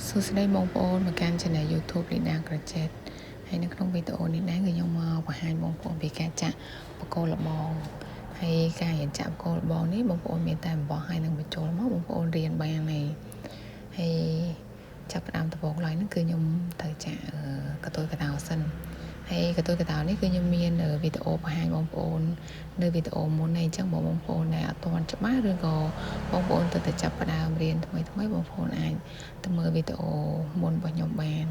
សួស្តីបងប្អូនមកកាន់ Channel YouTube លីណាក្រចេតហើយនៅក្នុងវីដេអូនេះដែរគឺខ្ញុំមកបង្ហាញបងប្អូនពីការចាក់បកគោលលបងហើយការរៀនចាក់បកគោលលបងនេះបងប្អូនមានតែអំបោះហើយនឹងបញ្ចូលមកបងប្អូនរៀនបានហើយចាប់ផ្ដើមដំបូងឡើយហ្នឹងគឺខ្ញុំត្រូវចាក់កតុយកតោសិនហើយកតុយកតោនេះគឺខ្ញុំមានវីដេអូបង្ហាញបងប្អូននៅវីដេអូមុននេះអញ្ចឹងបងប្អូនដែលអត់ទាន់ច្បាស់ឬក៏បងប្អូនទៅចាប់ផ្ដើមរៀនថ្មីបងប្អូនអាចទៅមើលវីដេអូមុនរបស់ខ្ញុំបាន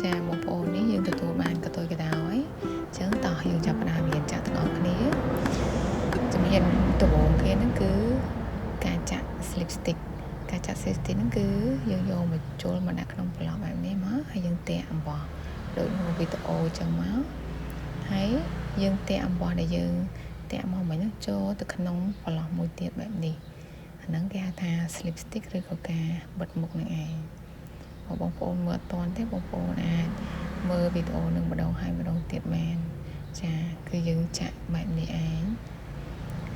ចាបងប្អូននេះយើងទទួលបានកតុយកតោហើយអញ្ចឹងតោះយើងចាប់ផ្ដើមរៀនចាក់ទាំងអស់គ្នាជំនាញដំបូងគេហ្នឹងគឺការចាក់ slip stick ការចាក់ slip stick ហ្នឹងគឺយើងយកមកចូលមកដាក់ក្នុងប្លុកបែបនេះមកហើយយើងទាក់អំបោះដូចក្នុងវីដេអូអញ្ចឹងមកហើយយើងទាក់អំបោះដែលយើងទាក់មកមិញហ្នឹងចូលទៅក្នុងប្លុកមួយទៀតបែបនេះអាហ្នឹងគេហៅថា slip stick ឬក៏ការបិទមុខនឹងឯងបងប្អូនមើលអត់ទាន់ទេបងប្អូនអាចមើលវីដេអូនឹងម្ដងហើយម្ដងទៀតបានចាគឺយើងចាក់បែបនេះឯង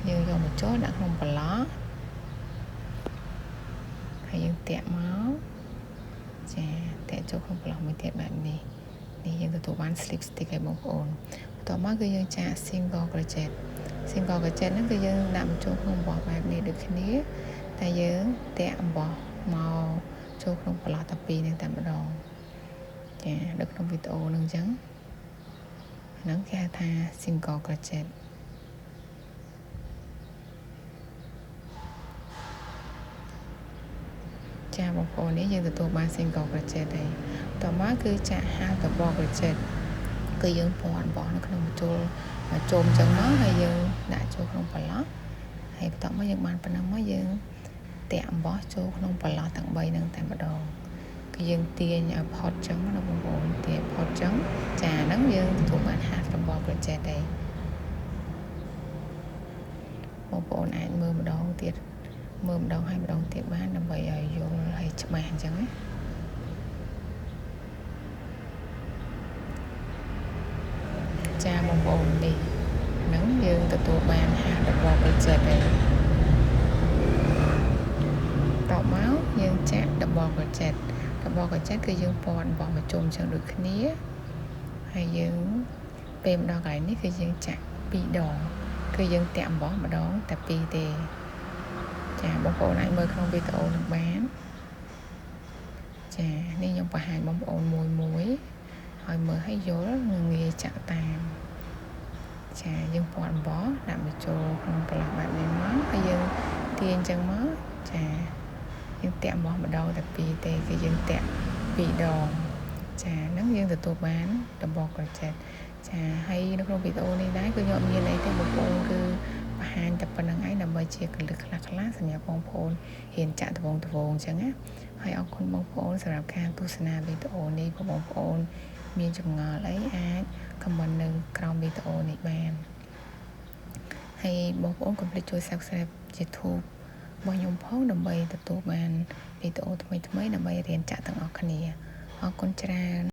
យើងយកមកចូលដាក់ក្នុងប្លុកហើយយើងតាក់មកចាតាក់ចូលក្នុងប្លុកមួយទៀតបែបនេះនេះយើងទទួលបាន slip stick ឲ្យបងប្អូនបន្ទាប់មកគឺយើងចាក់ single crochet ហ្នឹងគឺយើងដាក់បញ្ចូលក្នុងអំបោះបែបនេះដូចគ្នាតែយើងតាក់អំបោះមកចូលក្នុងប្លុកតែពីរនឹងតែម្ដងចានៅក្នុងវីដេអូហ្នឹងអញ្ចឹងហ្នឹងគេហៅថា single crochet ចាបងប្អូននេះយើងទទួលបាន single crochet ហើយតមកគឺចាក់ half double crochet គឺយើងពណ៌អំបោះនៅក្នុងចូលមកជុំអញ្ចឹងមកហើយយើងដាក់ចូលក្នុងប្លុកហើយបន្ទាប់មកយើងបានប៉ុណ្ណឹងមកយើងតាក់អំបោះចូលក្នុងប្លុកទាំង3ហ្នឹងតែម្ដងគឺយើងទាញឲ្យផុតអញ្ចឹងណាបងប្អូនទាញផុតអញ្ចឹងចាហ្នឹងយើងទទួលបាន half double crochet ហើយបងប្អូនអាចមើលម្ដងទៀតមើលម្ដងហើយម្ដងទៀតបានដើម្បីឲ្យយល់ឲ្យច្បាស់អញ្ចឹងណាចាបងប្អូននេះហ្នឹងយើងទទួលបានhalf double crochet ហើយតមកយើងចាក់ double crochet គឺយើងពណ៌របស់មកជុំអញ្ចឹងដូចគ្នាហើយយើងពេលម្ដងកន្លែងនេះគឺយើងចាក់2ដងគឺយើងតាក់អំបោះម្ដងតែ2ទេចាបងប្អូនអាចមើលក្នុងវីដេអូនឹងបានចានេះខ្ញុំបង្ហាញបងប្អូនមួយឲ្យមើលឲ្យយល់និងងាយចាក់តាមចាយើងពណ៌អំបោះដាក់មកចូលក្នុងប្លុកបែបនេះមកហើយយើងទាញអញ្ចឹងមកចាយើងតាក់អំបោះម្ដងតែ2ទេគឺយើងតាក់2ដងចាហ្នឹងយើងទទួលបាន double crochet ចាហើយនៅក្នុងវីដេអូនេះដែរគឺខ្ញុំមានអីទេបងប្អូនគឺបង្ហាញតែប៉ុណ្្នឹងឯងដើម្បីជាកលឹកខ្លះសម្រាប់បងប្អូនហ៊ានចាក់ត្បូងអញ្ចឹងណាហើយអរគុណបងប្អូនសម្រាប់ការទស្សនាវីដេអូនេះបងប្អូនមានចម្ងល់អីអាច comment នៅក្រោមវីដេអូនេះបានហើយបងប្អូនកុំភ្លេចជួយ Subscribe YouTube របស់ខ្ញុំផងដើម្បីទទួលបានវីដេអូថ្មីដើម្បីរៀនចាក់ទាំងអស់គ្នាអរគុណច្រើន